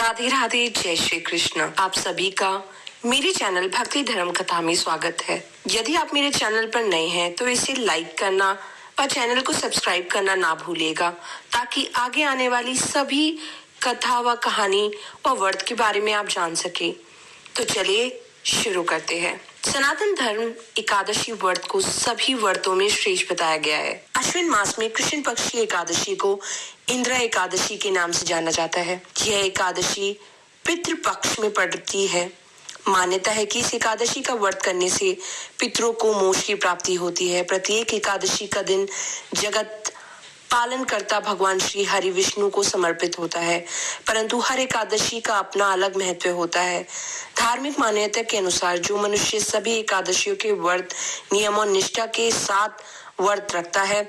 राधे राधे, जय श्री कृष्ण। आप सभी का मेरे चैनल भक्ति धर्म कथा में स्वागत है। यदि आप मेरे चैनल पर नए हैं तो इसे लाइक करना और चैनल को सब्सक्राइब करना ना भूलिएगा, ताकि आगे आने वाली सभी कथा व कहानी व व्रत के बारे में आप जान सके। तो चलिए शुरू करते हैं। सनातन धर्म एकादशी व्रत को सभी व्रतों में श्रेष्ठ बताया गया है। अश्विन मास में कृष्ण पक्ष की एकादशी को इंद्र एकादशी के नाम से जाना जाता है। यह एकादशी पितृपक्ष में पड़ती है। मान्यता है कि इस एकादशी का व्रत करने से पितरों को मोक्ष की प्राप्ति होती है। प्रत्येक एकादशी का दिन जगत पालनकर्ता भगवान श्री हरि विष्णु को समर्पित होता है, परंतु हर एकादशी का अपना अलग महत्व होता है। धार्मिक मान्यता के अनुसार जो मनुष्य सभी एकादशियों के व्रत नियम और निष्ठा के साथ व्रत रखता है,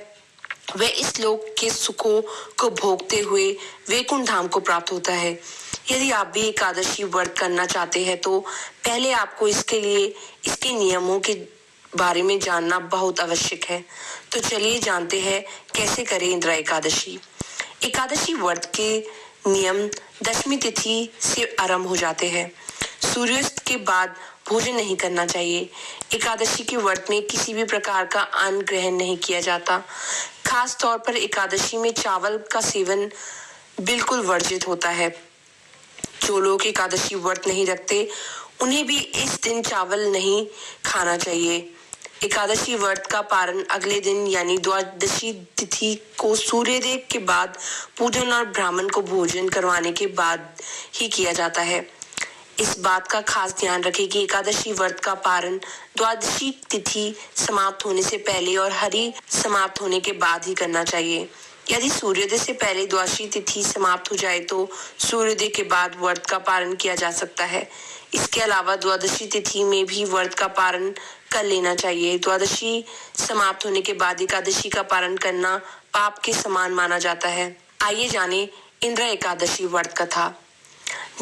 वह इस लोक के सुखों को भोगते हुए वैकुंठ धाम को प्राप्त होता है। यदि आप भी एकादशी व्रत करना चाहते हैं तो पहले आपको इसके नियमों के बारे में जानना बहुत आवश्यक है। तो चलिए जानते हैं कैसे करें इंद्र एकादशी। एकादशी व्रत के नियम दशमी तिथि से आरंभ हो जाते हैं। सूर्यास्त के बाद भोजन नहीं करना चाहिए। एकादशी के व्रत में किसी भी प्रकार का अन्न ग्रहण नहीं किया जाता। खास तौर पर एकादशी में चावल का सेवन बिल्कुल वर्जित होता है। जो लोग एकादशी व्रत नहीं रखते उन्हें भी इस दिन चावल नहीं खाना चाहिए। एकादशी व्रत का पारण अगले दिन यानी द्वादशी तिथि को सूर्योदय के बाद पूजन और ब्राह्मण को भोजन करवाने के बाद ही किया जाता है। इस बात का खास ध्यान रखें कि एकादशी व्रत का पारण द्वादशी तिथि समाप्त होने से पहले और हरि समाप्त होने के बाद ही करना चाहिए। यदि सूर्योदय से पहले द्वादशी तिथि समाप्त हो जाए तो सूर्योदय के बाद व्रत का पारण किया जा सकता है। इसके अलावा द्वादशी तिथि में भी व्रत का पारण कर लेना चाहिए। द्वादशी समाप्त होने के बाद एकादशी का पारण करना पाप के समान माना जाता है। आइए जाने इंद्र एकादशी व्रत कथा।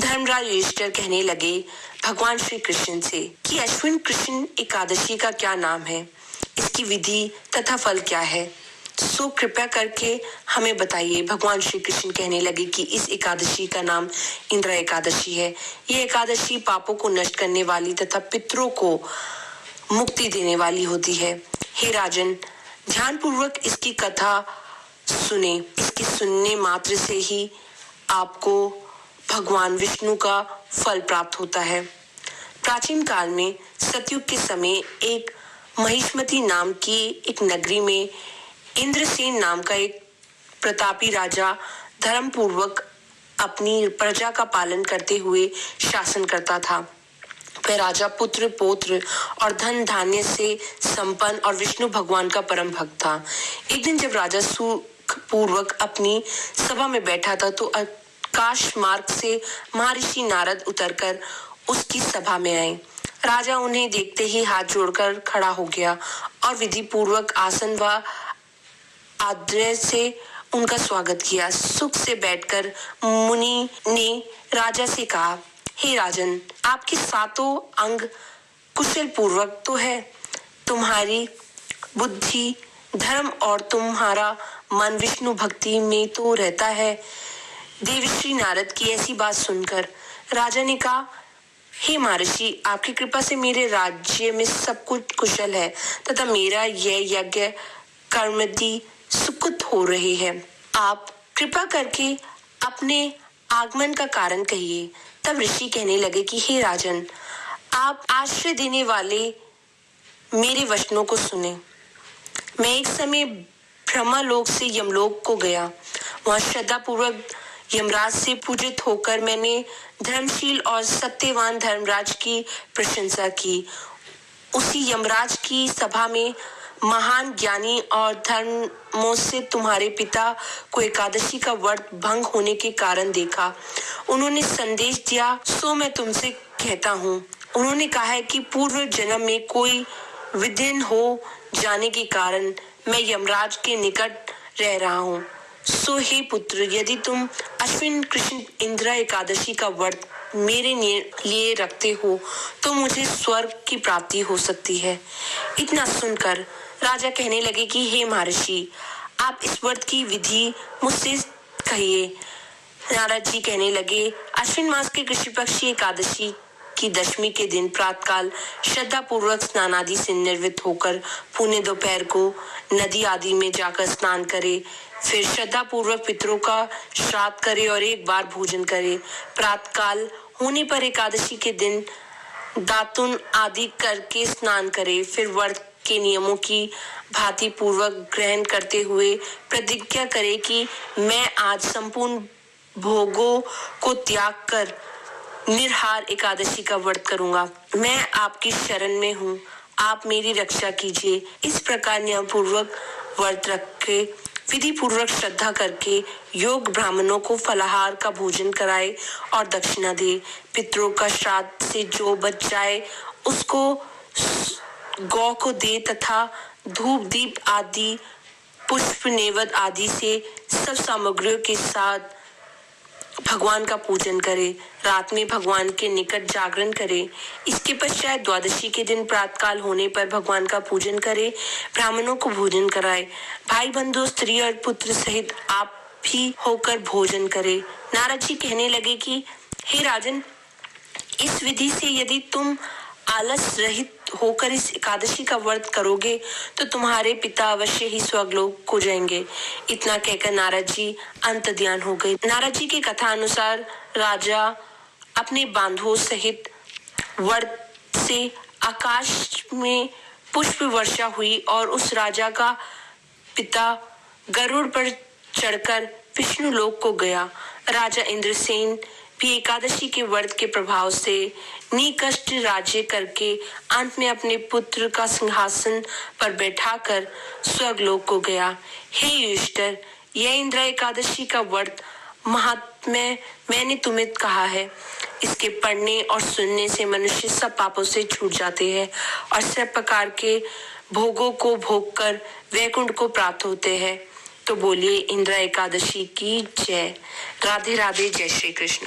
धर्मराज युधिष्ठिर कहने लगे भगवान श्री कृष्ण से कि अश्विन कृष्ण एकादशी का क्या नाम है, इसकी विधि तथा फल क्या है, सो कृपया करके हमें बताइए। भगवान श्री कृष्ण कहने लगे कि इस एकादशी का नाम इंद्र एकादशी है। यह एकादशी पापों को नष्ट करने वाली तथा पितरों को मुक्ति देने वाली होती है। हे राजन, ध्यान पूर्वक इसकी कथा सुने। इसके सुनने मात्र से ही आपको भगवान विष्णु का फल प्राप्त होता है। प्राचीन काल में सतयुग के समय एक महिष्मती नाम की एक नगरी में इंद्रसेन नाम का एक प्रतापी राजा धर्म पूर्वक अपनी प्रजा का पालन करते हुए शासन करता था। वह राजा पुत्र पौत्र और धन धान्य से संपन्न और विष्णु भगवान का परम भक्त था। एक दिन जब राजा सुख पूर्वक अपनी सभा में बैठा था तो आकाश मार्ग से महर्षि नारद उतरकर उसकी सभा में आए। राजा उन्हें देखते ही हाथ जोड़कर खड़ा हो गया और विधि पूर्वक आसन व आदर से उनका स्वागत किया। सुख से बैठकर मुनि ने राजा से कहा, हे राजन, आपके सातों अंग कुशल पूर्वक तो है। तुम्हारी बुद्धि धर्म और तुम्हारा मन विष्णु भक्ति में तो रहता है। देवश्री नारद की ऐसी बात सुनकर राजा ने कहा, हे महर्षि, आपकी कृपा से मेरे राज्य में सब कुछ कुशल है तथा मेरा यह यज्ञ कर्मदि सुकृत हो रहे हैं। आप कृपा करके अपने आगमन का कारण कहिए। तब ऋषि कहने लगे कि हे राजन, आप आश्रय देने वाले मेरे वचनों को सुने। मैं एक समय ब्रह्मलोक से यमलोक को गया। वहां श्रद्धा पूर्वक यमराज से पूजित होकर मैंने धर्मशील और सत्यवान धर्मराज की प्रशंसा की। उसी यमराज की सभा में महान ज्ञानी और धर्मों से तुम्हारे पिता को एकादशी का व्रत भंग होने के कारण देखा। उन्होंने संदेश दिया, सो मैं तुमसे कहता हूँ। उन्होंने कहा है कि पूर्व जन्म में कोई विघ्न हो जाने के कारण मैं यमराज के निकट रह रहा हूँ। सो हे पुत्र, यदि तुम अश्विन कृष्ण इंद्र एकादशी का व्रत मेरे लिए रखते हो तो मुझे स्वर्ग की प्राप्ति हो सकती है। इतना सुनकर राजा कहने लगे कि हे महर्षि, आप इस व्रत की विधि मुझसे कहिए। नारद जी कहने लगे, आश्विन मास के कृषि पक्ष की एकादशी की दशमी के दिन प्रातःकाल श्रद्धा पूर्वक स्नान आदि से निर्वृत्त होकर पुण्य दोपहर को नदी आदि में जाकर स्नान करे, फिर श्रद्धा पूर्वक पितरों का श्राद्ध करे और एक बार भोजन करे। प्रातःकाल होने पर एकादशी के दिन दातुन आदि करके स्नान करे, फिर व्रत के नियमों की भांति पूर्वक ग्रहण करते हुए प्रतिज्ञा करे कि मैं आज संपूर्ण भोगों को त्याग कर निराहार एकादशी का व्रत करूंगा। मैं आपकी शरण में हूँ, आप मेरी रक्षा कीजिए। इस प्रकार नियम पूर्वक व्रत रखे, विधि पूर्वक श्रद्धा करके योग ब्राह्मणों को फलाहार का भोजन कराए और दक्षिणा दे। पितरों का श्राद्ध से जो बच जाए उसको गौ को दे तथा धूप दीप आदि पुष्प नैवेद्य आदि से सब सामग्रियों के साथ भगवान का पूजन करे। रात में भगवान के निकट जागरण करे। इसके पश्चात द्वादशी के दिन प्रातःकाल होने पर भगवान का पूजन करे, ब्राह्मणों को भोजन कराए। भाई बंधु स्त्री और पुत्र सहित आप भी होकर भोजन करे। नारद जी कहने लगे कि हे राजन, इस विधि से यदि तुम आलस रहित होकर इस एकादशी का व्रत करोगे तो तुम्हारे पिता अवश्य ही स्वर्गलोक को जाएंगे। इतना कहकर नारद जी अंतर्ध्यान हो गए। नारद जी की कथा अनुसार राजा अपने बांधवों सहित व्रत से आकाश में पुष्प वर्षा हुई और उस राजा का पिता गरुड़ पर चढ़कर विष्णु लोक को गया। राजा इंद्रसेन भी एकादशी के व्रत के प्रभाव से निकष्ट राज्य करके अंत में अपने पुत्र का सिंहासन पर बैठाकर स्वर्गलोक को गया। हे युधिष्ठिर, यह इंद्र एकादशी का व्रत महात्म्य मैंने तुम्हें कहा है। इसके पढ़ने और सुनने से मनुष्य सब पापों से छूट जाते हैं और सब प्रकार के भोगों को भोग कर वैकुंठ को प्राप्त होते हैं। तो बोलिए इंद्र एकादशी की जय। राधे राधे, जय श्री कृष्ण।